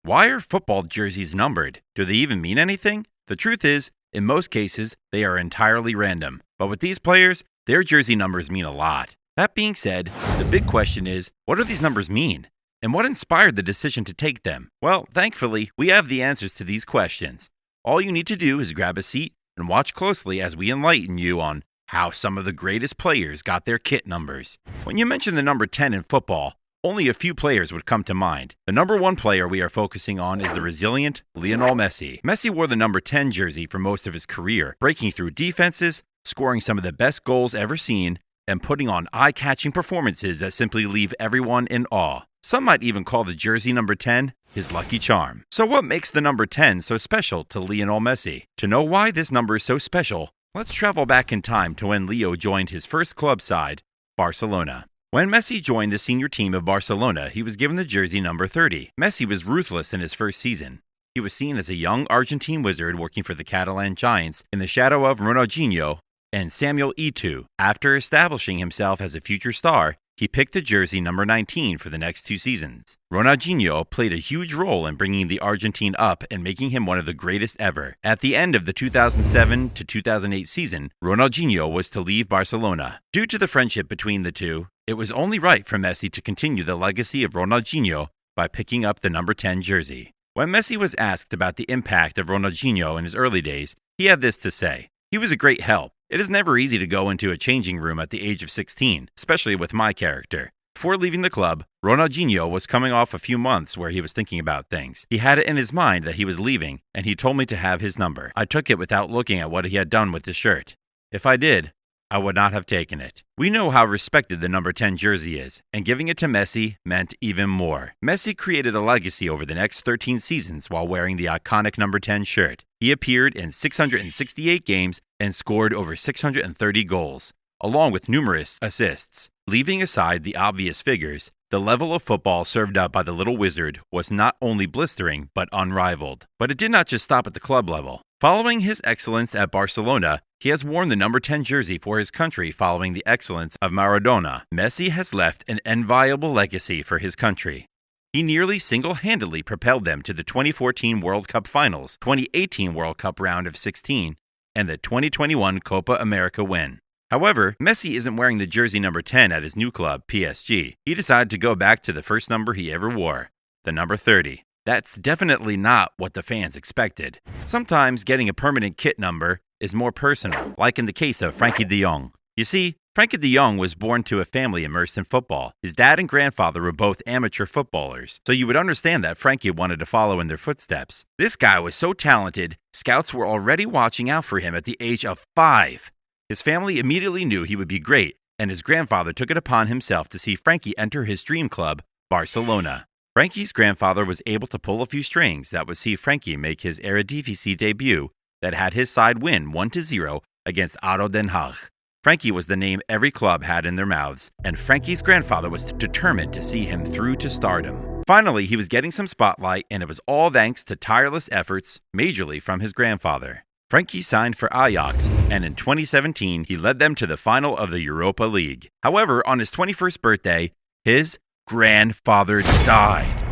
Why are football jerseys numbered? Do they even mean anything? The truth is, in most cases, they are entirely random. But with these players, their jersey numbers mean a lot. That being said, the big question is, what do these numbers mean? And what inspired the decision to take them? Well, thankfully, we have the answers to these questions. All you need to do is grab a seat and watch closely as we enlighten you on how some of the greatest players got their kit numbers. When you mention the number 10 in football, only a few players would come to mind. The number one player we are focusing on is the resilient Lionel Messi. Messi wore the number 10 jersey for most of his career, breaking through defenses, scoring some of the best goals ever seen, and putting on eye-catching performances that simply leave everyone in awe. Some might even call the jersey number 10 his lucky charm. So what makes the number 10 so special to Lionel Messi? To know why this number is so special, let's travel back in time to when Leo joined his first club side, Barcelona. When Messi joined the senior team of Barcelona, he was given the jersey number 30. Messi was ruthless in his first season. He was seen as a young Argentine wizard working for the Catalan Giants in the shadow of Ronaldinho and Samuel Eto'o. After establishing himself as a future star, he picked the jersey number 19 for the next 2 seasons. Ronaldinho played a huge role in bringing the Argentine up and making him one of the greatest ever. At the end of the 2007 to 2008 season, Ronaldinho was to leave Barcelona. Due to the friendship between the two, it was only right for Messi to continue the legacy of Ronaldinho by picking up the number 10 jersey. When Messi was asked about the impact of Ronaldinho in his early days, he had this to say: "He was a great help. It is never easy to go into a changing room at the age of 16, especially with my character." Before leaving the club, Ronaldinho was coming off a few months where he was thinking about things. He had it in his mind that he was leaving, and he told me to have his number. I took it without looking at what he had done with his shirt. If I did, I would not have taken it. We know how respected the number 10 jersey is, and giving it to Messi meant even more. Messi created a legacy over the next 13 seasons while wearing the iconic number 10 shirt. He appeared in 668 games and scored over 630 goals, along with numerous assists. Leaving aside the obvious figures, the level of football served up by the little wizard was not only blistering, but unrivaled. But it did not just stop at the club level. Following his excellence at Barcelona, he has worn the number 10 jersey for his country following the excellence of Maradona. Messi has left an enviable legacy for his country. He nearly single-handedly propelled them to the 2014 World Cup Finals, 2018 World Cup Round of 16, and the 2021 Copa America win. However, Messi isn't wearing the jersey number 10 at his new club, PSG. He decided to go back to the first number he ever wore, the number 30. That's definitely not what the fans expected. Sometimes getting a permanent kit number is more personal, like in the case of Frankie The Young. You see, Frankie The Young was born to a family immersed in football. His dad and grandfather were both amateur footballers, so you would understand that Frankie wanted to follow in their footsteps. This guy was so talented, scouts were already watching out for him at the age of 5. His family immediately knew he would be great, and his grandfather took it upon himself to see Frankie enter his dream club, Barcelona. Frankie's grandfather was able to pull a few strings that would see Frankie make his Eredivisie debut that had his side win 1-0 against ADO Den Haag. Frankie was the name every club had in their mouths, and Frankie's grandfather was determined to see him through to stardom. Finally, he was getting some spotlight, and it was all thanks to tireless efforts, majorly from his grandfather. Frankie signed for Ajax, and in 2017, he led them to the final of the Europa League. However, on his 21st birthday, his grandfather died.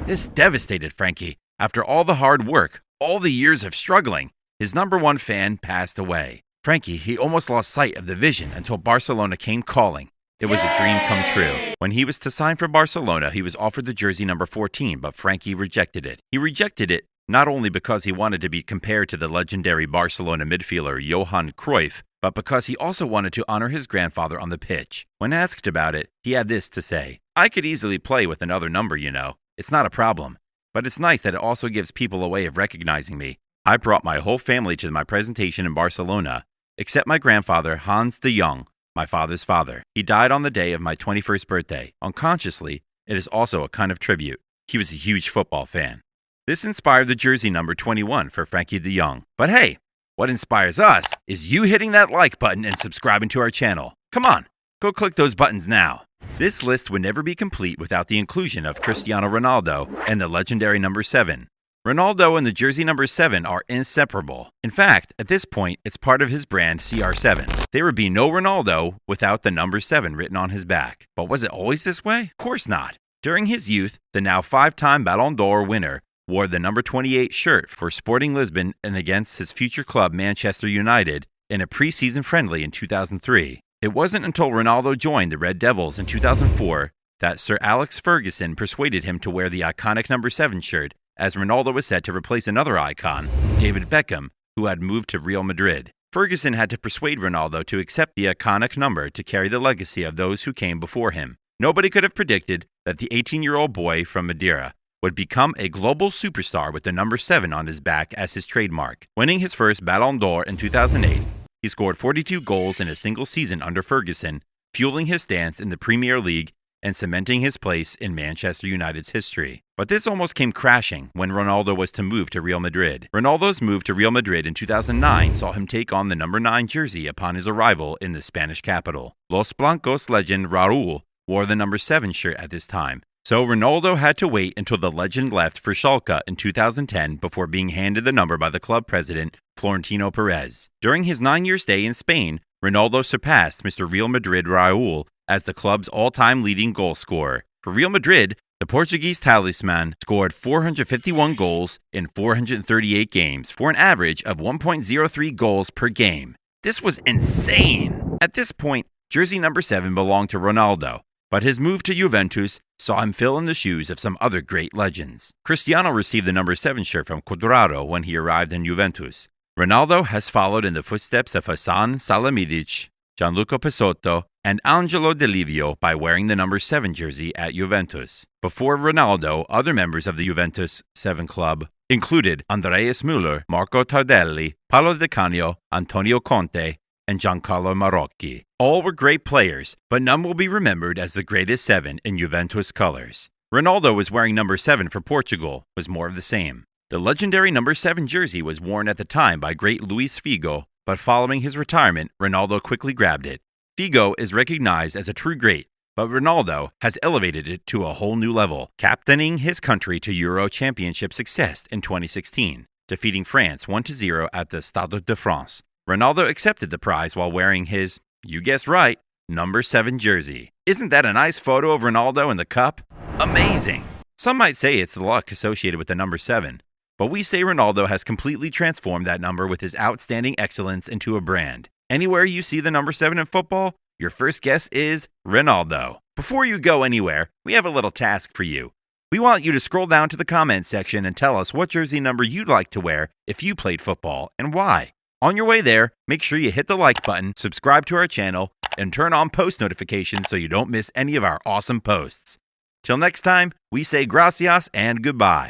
This devastated Frankie. After all the hard work, all the years of struggling, his number one fan passed away. Frankie, he almost lost sight of the vision until Barcelona came calling. It was a dream come true. When he was to sign for Barcelona, he was offered the jersey number 14, but Frankie rejected it. He rejected it not only because he wanted to be compared to the legendary Barcelona midfielder Johan Cruyff, but because he also wanted to honor his grandfather on the pitch. When asked about it, he had this to say: "I could easily play with another number, you know. It's not a problem. But it's nice that it also gives people a way of recognizing me. I brought my whole family to my presentation in Barcelona, except my grandfather, Hans the Young, my father's father. He died on the day of my 21st birthday. Unconsciously, it is also a kind of tribute. He was a huge football fan." This inspired the jersey number 21 for Frankie The Young. But hey, what inspires us is you hitting that like button and subscribing to our channel. Come on, go click those buttons now. This list would never be complete without the inclusion of Cristiano Ronaldo and the legendary number 7. Ronaldo and the jersey number 7 are inseparable. In fact, at this point, it's part of his brand CR7. There would be no Ronaldo without the number 7 written on his back. But was it always this way? Of course not. During his youth, the now 5-time Ballon d'Or winner wore the number 28 shirt for Sporting Lisbon and against his future club Manchester United in a pre-season friendly in 2003. It wasn't until Ronaldo joined the Red Devils in 2004 that Sir Alex Ferguson persuaded him to wear the iconic number 7 shirt, as Ronaldo was set to replace another icon, David Beckham, who had moved to Real Madrid. Ferguson had to persuade Ronaldo to accept the iconic number to carry the legacy of those who came before him. Nobody could have predicted that the 18-year-old boy from Madeira would become a global superstar with the number 7 on his back as his trademark. Winning his first Ballon d'Or in 2008, he scored 42 goals in a single season under Ferguson, fueling his stance in the Premier League and cementing his place in Manchester United's history. But this almost came crashing when Ronaldo was to move to Real Madrid. Ronaldo's move to Real Madrid in 2009 saw him take on the number 9 jersey upon his arrival in the Spanish capital. Los Blancos legend Raúl wore the number 7 shirt at this time, so Ronaldo had to wait until the legend left for Schalke in 2010 before being handed the number by the club president, Florentino Perez. During his 9-year stay in Spain, Ronaldo surpassed Mr. Real Madrid Raúl as the club's all-time leading goal scorer. For Real Madrid, the Portuguese talisman scored 451 goals in 438 games for an average of 1.03 goals per game. This was insane! At this point, jersey number 7 belonged to Ronaldo, but his move to Juventus saw him fill in the shoes of some other great legends. Cristiano received the number 7 shirt from Cuadrado when he arrived in Juventus. Ronaldo has followed in the footsteps of Hassan Salihamidzic, Gianluca Pessotto, and Angelo Di Livio by wearing the number 7 jersey at Juventus. Before Ronaldo, other members of the Juventus 7 club included Andreas Müller, Marco Tardelli, Paolo Di Canio, Antonio Conte, and Giancarlo Marocchi. All were great players, but none will be remembered as the greatest 7 in Juventus colors. Ronaldo was wearing number 7 for Portugal, was more of the same. The legendary number 7 jersey was worn at the time by great Luis Figo, but following his retirement, Ronaldo quickly grabbed it. Figo is recognized as a true great, but Ronaldo has elevated it to a whole new level, captaining his country to Euro Championship success in 2016, defeating France 1-0 at the Stade de France. Ronaldo accepted the prize while wearing his, you guessed right, number 7 jersey. Isn't that a nice photo of Ronaldo in the cup? Amazing! Some might say it's the luck associated with the number 7, but we say Ronaldo has completely transformed that number with his outstanding excellence into a brand. Anywhere you see the number 7 in football, your first guess is Ronaldo. Before you go anywhere, we have a little task for you. We want you to scroll down to the comments section and tell us what jersey number you'd like to wear if you played football and why. On your way there, make sure you hit the like button, subscribe to our channel, and turn on post notifications so you don't miss any of our awesome posts. Till next time, we say gracias and goodbye.